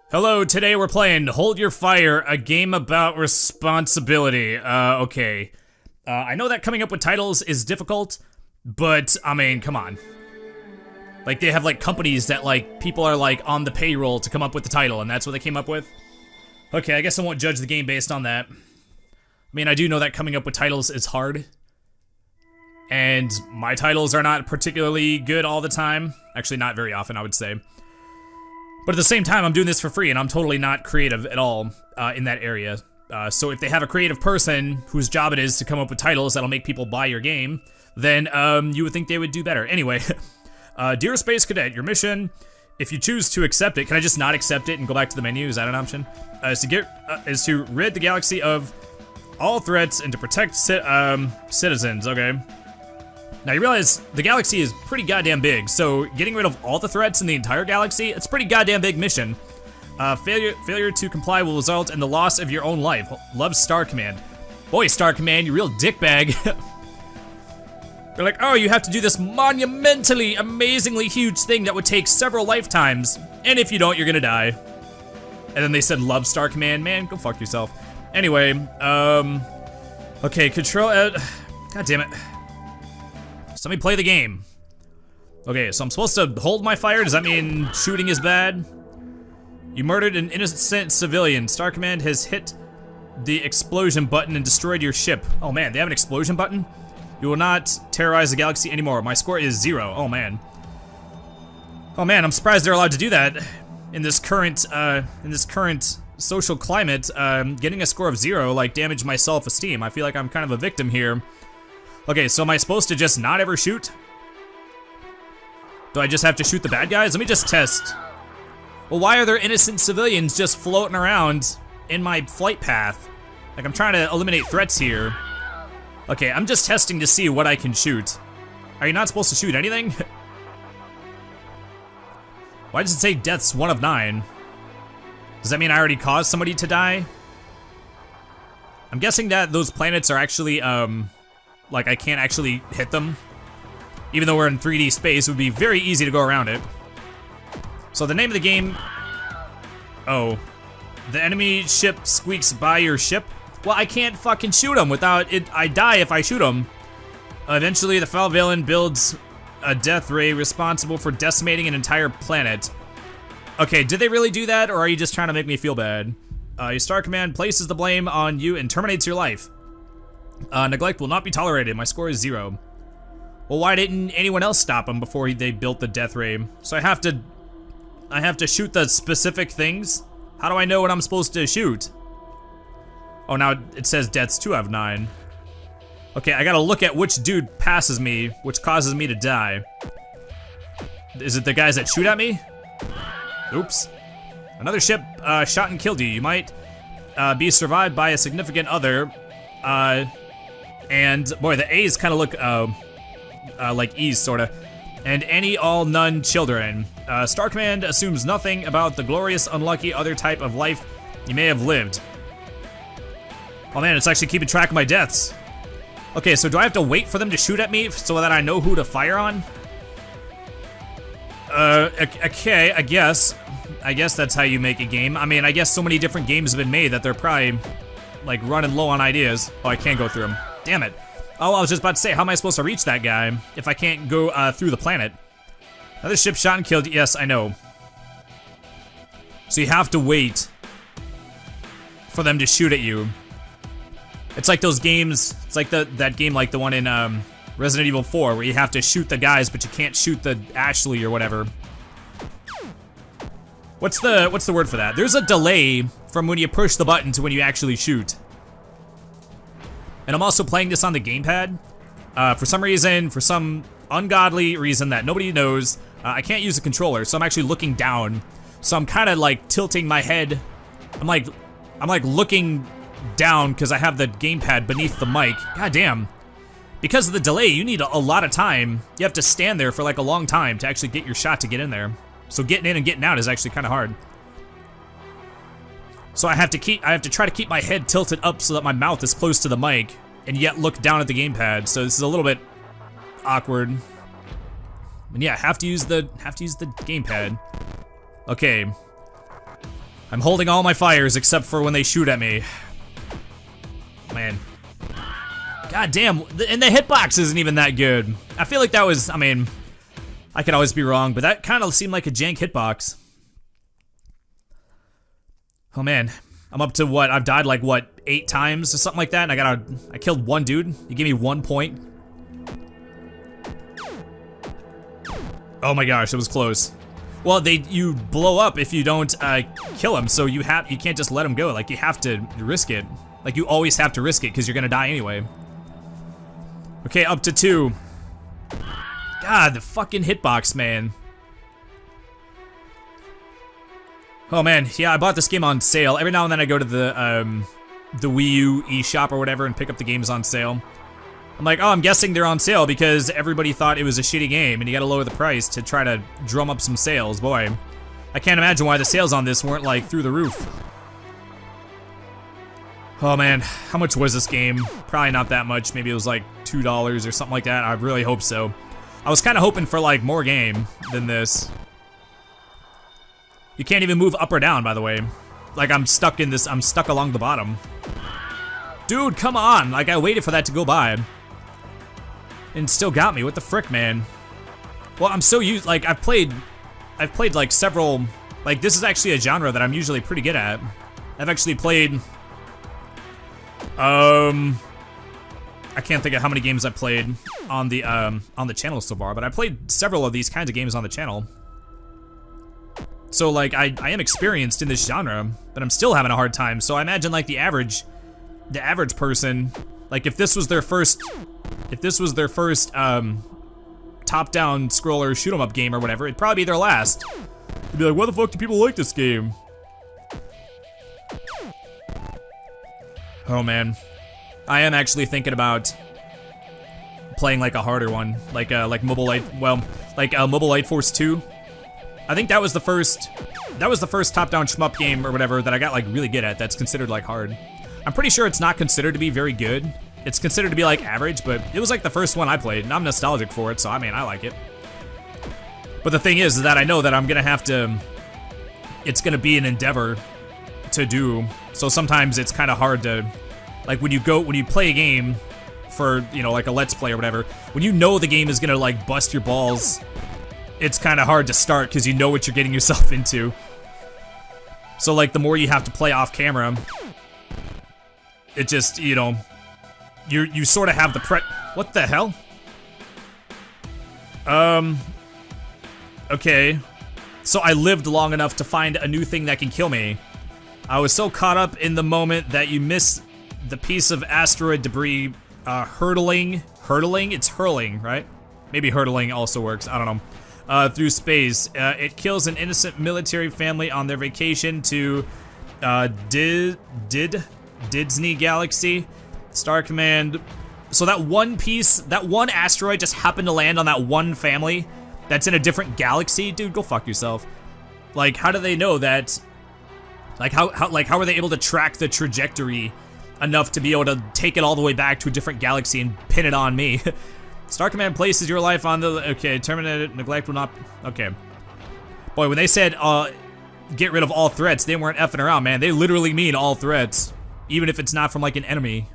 Hello, today we're playing Hold Your Fire, a game about responsibility. Okay. I know that coming up with titles is difficult, but, I mean, come on. Like, they have, like, companies that, like, people are, like, on the payroll to come up with the title, and that's what they came up with? Okay, I guess I won't judge the game based on that. I mean, I do know that coming up with titles is hard. And my titles are not particularly good all the time. Actually, not very often, I would say. But at the same time, I'm doing this for free, and I'm totally not creative at all in that area. So if they have a creative person whose job it is to come up with titles that'll make people buy your game, then you would think they would do better. Anyway, Dear Space Cadet, your mission, if you choose to accept it, can I just not accept it and go back to the menu? Is that an option? Is to rid the galaxy of all threats and to protect citizens. Okay. Now you realize the galaxy is pretty goddamn big, so getting rid of all the threats in the entire galaxy, it's a pretty goddamn big mission. Failure to comply will result in the loss of your own life. Love, Star Command. Boy, Star Command, you real dickbag. They're like, oh, you have to do this monumentally, amazingly huge thing that would take several lifetimes, and if you don't, you're gonna die. And then they said, love, Star Command. Man, go fuck yourself. Anyway, okay, control, god damn it. So let me play the game. Okay, so I'm supposed to hold my fire. Does that mean shooting is bad? You murdered an innocent civilian. Star Command has hit the explosion button and destroyed your ship. Oh man, they have an explosion button? You will not terrorize the galaxy anymore. My score is 0. Oh man. Oh man, I'm surprised they're allowed to do that in this current social climate. Getting a score of 0 like damaged my self-esteem. I feel like I'm kind of a victim here. Okay, so am I supposed to just not ever shoot? Do I just have to shoot the bad guys? Let me just test. Well, why are there innocent civilians just floating around in my flight path? Like, I'm trying to eliminate threats here. Okay, I'm just testing to see what I can shoot. Are you not supposed to shoot anything? Why does it say deaths 1 of 9? Does that mean I already caused somebody to die? I'm guessing that those planets are actually, like, I can't actually hit them. Even though we're in 3D space, it would be very easy to go around it. So the name of the game... Oh. The enemy ship squeaks by your ship? Well, I can't fucking shoot them without it. I die if I shoot them. Eventually, the foul villain builds a death ray responsible for decimating an entire planet. Okay, did they really do that, or are you just trying to make me feel bad? Your Star Command places the blame on you and terminates your life. Neglect will not be tolerated. My score is 0. Well, why didn't anyone else stop him before they built the death ray? So I have to shoot the specific things? How do I know what I'm supposed to shoot? Oh, now it says deaths 2 out of 9. Okay, I gotta look at which dude passes me, which causes me to die. Is it the guys that shoot at me? Oops. Another ship shot and killed you. You might be survived by a significant other. And boy, the A's kind of look like E's, sorta. And any, all, none children. Star Command assumes nothing about the glorious, unlucky other type of life you may have lived. Oh man, it's actually keeping track of my deaths. Okay, so do I have to wait for them to shoot at me so that I know who to fire on? Okay, I guess that's how you make a game. I mean, I guess so many different games have been made that they're probably like running low on ideas. Oh, I can't go through them. Damn it. Oh, I was just about to say, how am I supposed to reach that guy if I can't go through the planet? Another ship shot and killed. Yes, I know. So you have to wait for them to shoot at you. It's like those games, it's like that game like the one in Resident Evil 4 where you have to shoot the guys but you can't shoot the Ashley or whatever. What's the word for that? There's a delay from when you push the button to when you actually shoot. And I'm also playing this on the gamepad. For some reason, for some ungodly reason that nobody knows, I can't use a controller, so I'm actually looking down. So I'm kind of like tilting my head. I'm like looking down because I have the gamepad beneath the mic. God damn. Because of the delay, you need a lot of time. You have to stand there for like a long time to actually get your shot to get in there. So getting in and getting out is actually kind of hard. So I have to try to keep my head tilted up so that my mouth is close to the mic and yet look down at the gamepad. So this is a little bit awkward. And yeah, have to use the gamepad. Okay. I'm holding all my fires except for when they shoot at me. Man. God damn, and the hitbox isn't even that good. I feel like that was, I mean, I could always be wrong, but that kind of seemed like a jank hitbox. Oh man, I'm up to what, I've died like what, 8 times or something like that, and I killed one dude. You gave me 1 point. Oh my gosh, it was close. Well, you blow up if you don't kill him, so you can't just let him go. Like, you have to risk it. Like, you always have to risk it because you're gonna die anyway. Okay, up to 2. God, the fucking hitbox, man. Oh man, yeah, I bought this game on sale. Every now and then I go to the Wii U eShop or whatever and pick up the games on sale. I'm like, oh, I'm guessing they're on sale because everybody thought it was a shitty game and you gotta lower the price to try to drum up some sales. Boy, I can't imagine why the sales on this weren't like through the roof. Oh man, how much was this game? Probably not that much. Maybe it was like $2 or something like that. I really hope so. I was kind of hoping for like more game than this. You can't even move up or down, by the way. Like, I'm stuck in this, I'm stuck along the bottom. Dude, come on! Like, I waited for that to go by. And still got me, what the frick, man? Well, I'm so used, like, I've played like several, like, this is actually a genre that I'm usually pretty good at. I've actually played, I can't think of how many games I've played on the channel so far, but I played several of these kinds of games on the channel. So like, I am experienced in this genre, but I'm still having a hard time. So I imagine like the average person, like if this was their first top-down scroller shoot 'em up game or whatever, it'd probably be their last. They'd be like, why the fuck do people like this game? Oh man, I am actually thinking about playing like a harder one, like Mobile Light, well, like Mobile Light Force 2. I think that was the first top-down shmup game or whatever that I got like really good at that's considered like hard. I'm pretty sure it's not considered to be very good. It's considered to be like average, but it was like the first one I played and I'm nostalgic for it, so I mean, I like it. But the thing is that I know that I'm gonna have to, it's gonna be an endeavor to do. So sometimes it's kind of hard to, like when you play a game for, you know, like a Let's Play or whatever, when you know the game is gonna like bust your balls, it's kind of hard to start because you know what you're getting yourself into. So like the more you have to play off camera, it just, you know, you sort of have the what the hell? Okay. So I lived long enough to find a new thing that can kill me. I was so caught up in the moment that you miss the piece of asteroid debris hurtling, it's hurling, right? Maybe hurtling also works, I don't know. Through space. It kills an innocent military family on their vacation to Disney Galaxy. Star Command. So that one piece, that one asteroid just happened to land on that one family that's in a different galaxy? Dude, go fuck yourself. Like, how do they know that? Like, how are they able to track the trajectory enough to be able to take it all the way back to a different galaxy and pin it on me? Star Command places your life on the, okay, terminated, neglect will not, okay. Boy, when they said, get rid of all threats, they weren't effing around, man. They literally mean all threats, even if it's not from like an enemy.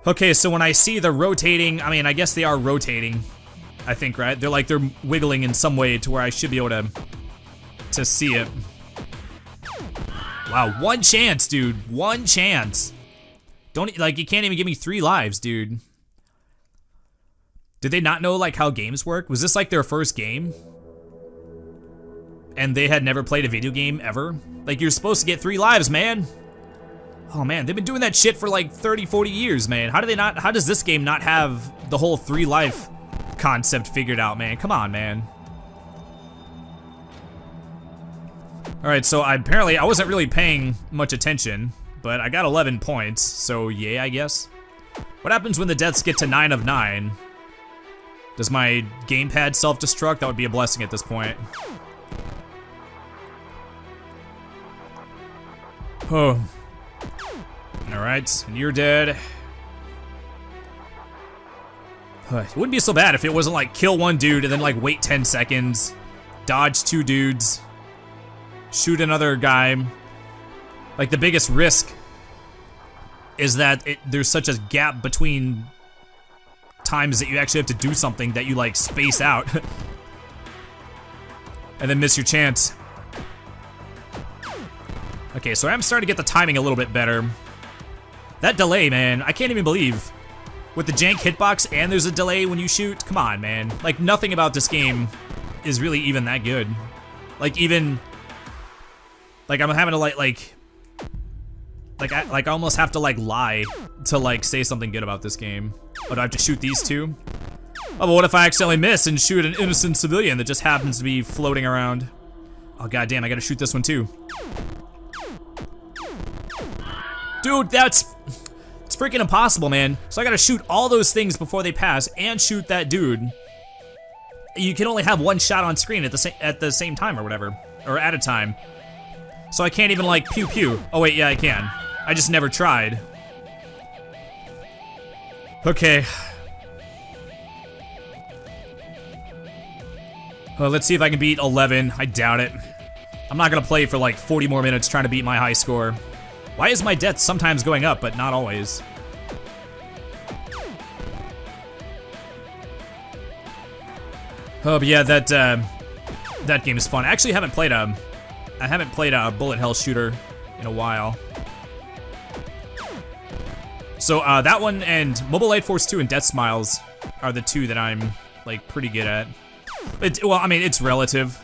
Okay, so when I see the rotating, I mean, I guess they are rotating, I think, right? They're wiggling in some way to where I should be able to see it. Wow, 1 chance, dude, 1 chance. Don't, like, you can't even give me 3 lives, dude. Did they not know like how games work? Was this like their first game? And they had never played a video game ever? Like, you're supposed to get 3 lives, man. Oh man, they've been doing that shit for like 30, 40 years, man. How does this game not have the whole 3 life concept figured out, man? Come on, man. All right, so apparently I wasn't really paying much attention, but I got 11 points, so yay, I guess. What happens when the deaths get to 9 of 9? Does my gamepad self-destruct? That would be a blessing at this point. Oh. Alright, and you're dead. It wouldn't be so bad if it wasn't like kill 1 dude and then like wait 10 seconds, dodge 2 dudes, shoot another guy. Like, the biggest risk is that there's such a gap between times that you actually have to do something that you, like, space out. And then miss your chance. Okay, so I'm starting to get the timing a little bit better. That delay, man, I can't even believe. With the jank hitbox and there's a delay when you shoot, come on, man. Like, nothing about this game is really even that good. Like, even... Like, I'm having to, I almost have to, like, lie to, like, say something good about this game. Oh, do I have to shoot these two? Oh, but what if I accidentally miss and shoot an innocent civilian that just happens to be floating around? Oh, goddamn, I gotta shoot this one, too. Dude, it's freaking impossible, man. So I gotta shoot all those things before they pass and shoot that dude. You can only have one shot on screen at the same time or whatever, or at a time. So I can't even, like, pew pew. Oh wait, yeah, I can. I just never tried. Okay. Let's see if I can beat 11. I doubt it. I'm not gonna play for like 40 more minutes trying to beat my high score. Why is my death sometimes going up, but not always? Oh, but yeah, that game is fun. I actually haven't played a bullet hell shooter in a while. So that one and Mobile Light Force 2 and Death Smiles are the two that I'm like pretty good at. Well, I mean, it's relative.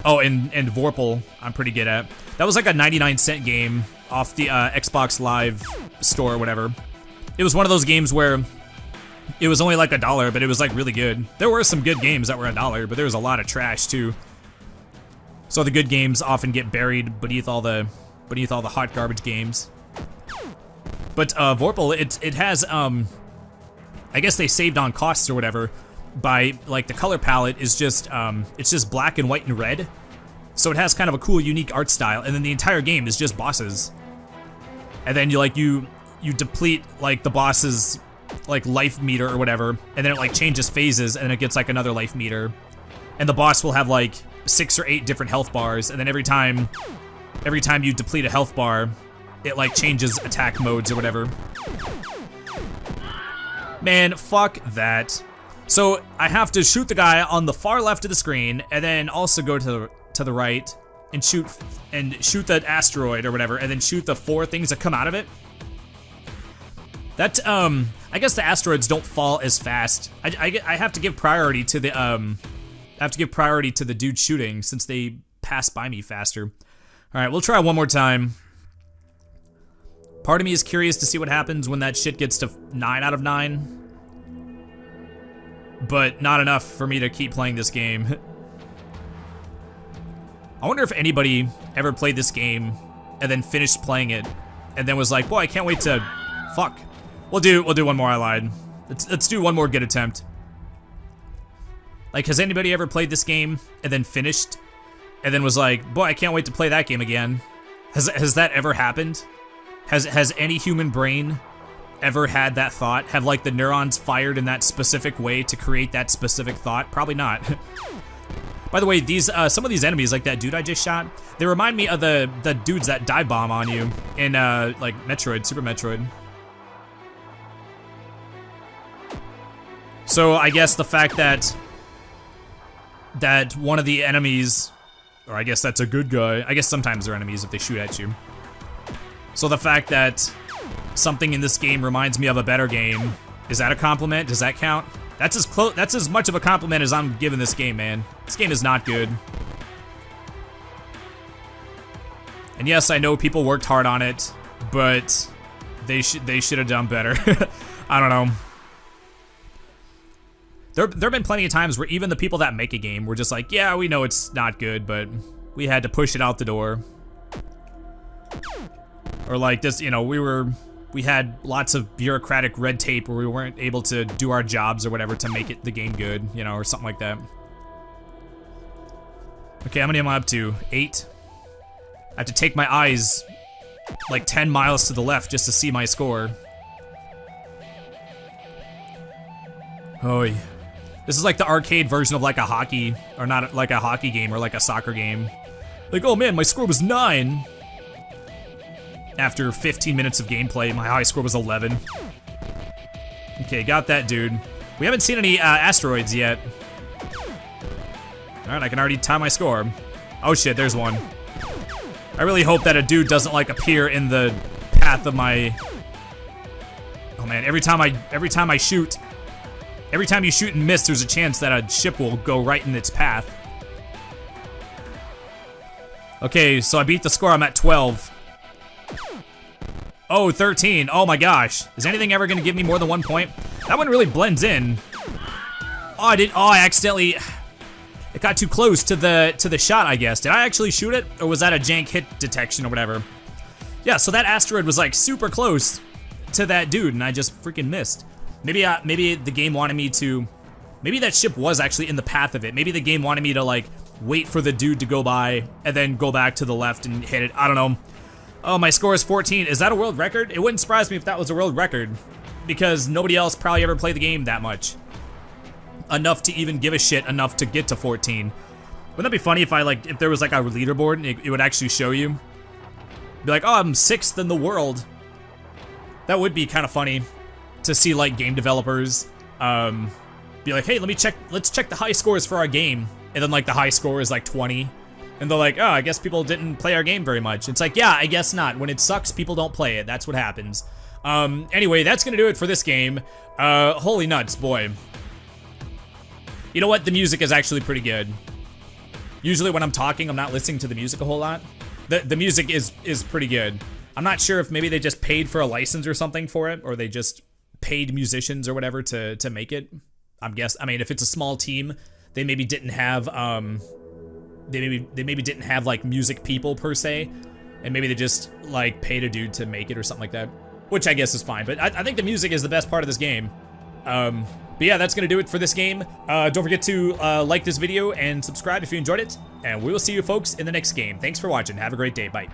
Oh, and Vorpal I'm pretty good at. That was like a 99-cent game off the Xbox Live store or whatever. It was one of those games where it was only like $1, but it was like really good. There were some good games that were $1, but there was a lot of trash too. So the good games often get buried beneath all the hot garbage games. But Vorpal, it has I guess they saved on costs or whatever by like the color palette is just it's just black and white and red. So it has kind of a cool unique art style, and then the entire game is just bosses. And then you deplete like the boss's like life meter or whatever, and then it like changes phases and then it gets like another life meter. And the boss will have like 6 or 8 different health bars, and then every time you deplete a health bar, it like changes attack modes or whatever. Man, fuck that. So I have to shoot the guy on the far left of the screen, and then also go to the right and shoot that asteroid or whatever, and then shoot the 4 things that come out of it. That I guess the asteroids don't fall as fast. I have to give priority to the dude shooting since they pass by me faster. All right, we'll try one more time. Part of me is curious to see what happens when that shit gets to 9 out of 9. But not enough for me to keep playing this game. I wonder if anybody ever played this game and then finished playing it and then was like, boy, I can't wait to... Fuck. We'll do one more, I lied. Let's do one more good attempt. Like, has anybody ever played this game and then finished and then was like, boy, I can't wait to play that game again? Has that ever happened? Has any human brain ever had that thought? Have like the neurons fired in that specific way to create that specific thought? Probably not. By the way, these some of these enemies, like that dude I just shot, they remind me of the dudes that dive bomb on you in like Metroid, Super Metroid. So I guess the fact that one of the enemies, or I guess that's a good guy. I guess sometimes they're enemies if they shoot at you. So the fact that something in this game reminds me of a better game, is that a compliment? Does that count? That's as much of a compliment as I'm giving this game, man. This game is not good. And yes, I know people worked hard on it, but they should have done better. I don't know. There have been plenty of times where even the people that make a game were just like, yeah, we know it's not good, but we had to push it out the door. Or like this, you know, we had lots of bureaucratic red tape where we weren't able to do our jobs or whatever to make the game good, you know, or something like that. Okay, how many am I up to? 8? I have to take my eyes like 10 miles to the left just to see my score. Oh, this is like the arcade version of like a hockey, or not like a hockey game or like a soccer game. Like, oh man, my score was 9. After 15 minutes of gameplay, my high score was 11. Okay, got that dude. We haven't seen any asteroids yet. Alright, I can already tie my score. Oh shit, there's one. I really hope that a dude doesn't like appear in the path of my... Oh man, every time I shoot, every time you shoot and miss, there's a chance that a ship will go right in its path. Okay, so I beat the score, I'm at 12. Oh, 13, oh my gosh. Is anything ever gonna give me more than 1 point? That one really blends in. Oh, I accidentally, it got too close to the shot, I guess. Did I actually shoot it, or was that a jank hit detection or whatever? Yeah, so that asteroid was like super close to that dude, and I just freaking missed. Maybe the game wanted me to, maybe that ship was actually in the path of it. Maybe the game wanted me to like wait for the dude to go by and then go back to the left and hit it. I don't know. Oh, my score is 14. Is that a world record? It wouldn't surprise me if that was a world record, because nobody else probably ever played the game that much. Enough to even give a shit enough to get to 14. Wouldn't that be funny if if there was like a leaderboard and it would actually show you? Be like, oh, I'm 6th in the world. That would be kind of funny to see like game developers be like, hey, let's check the high scores for our game. And then like the high score is like 20. And they're like, oh, I guess people didn't play our game very much. It's like, yeah, I guess not. When it sucks, people don't play it. That's what happens. Anyway, that's gonna do it for this game. Holy nuts, boy. You know what? The music is actually pretty good. Usually when I'm talking, I'm not listening to the music a whole lot. The music is pretty good. I'm not sure if maybe they just paid for a license or something for it, or they just paid musicians or whatever to make it. I mean, if it's a small team, they maybe didn't have they maybe didn't have like music people per se, and maybe they just like paid a dude to make it or something like that, which I guess is fine. But I think the music is the best part of this game. But yeah, that's gonna do it for this game. Don't forget to like this video and subscribe if you enjoyed it, and we will see you folks in the next game. Thanks for watching. Have a great day. Bye.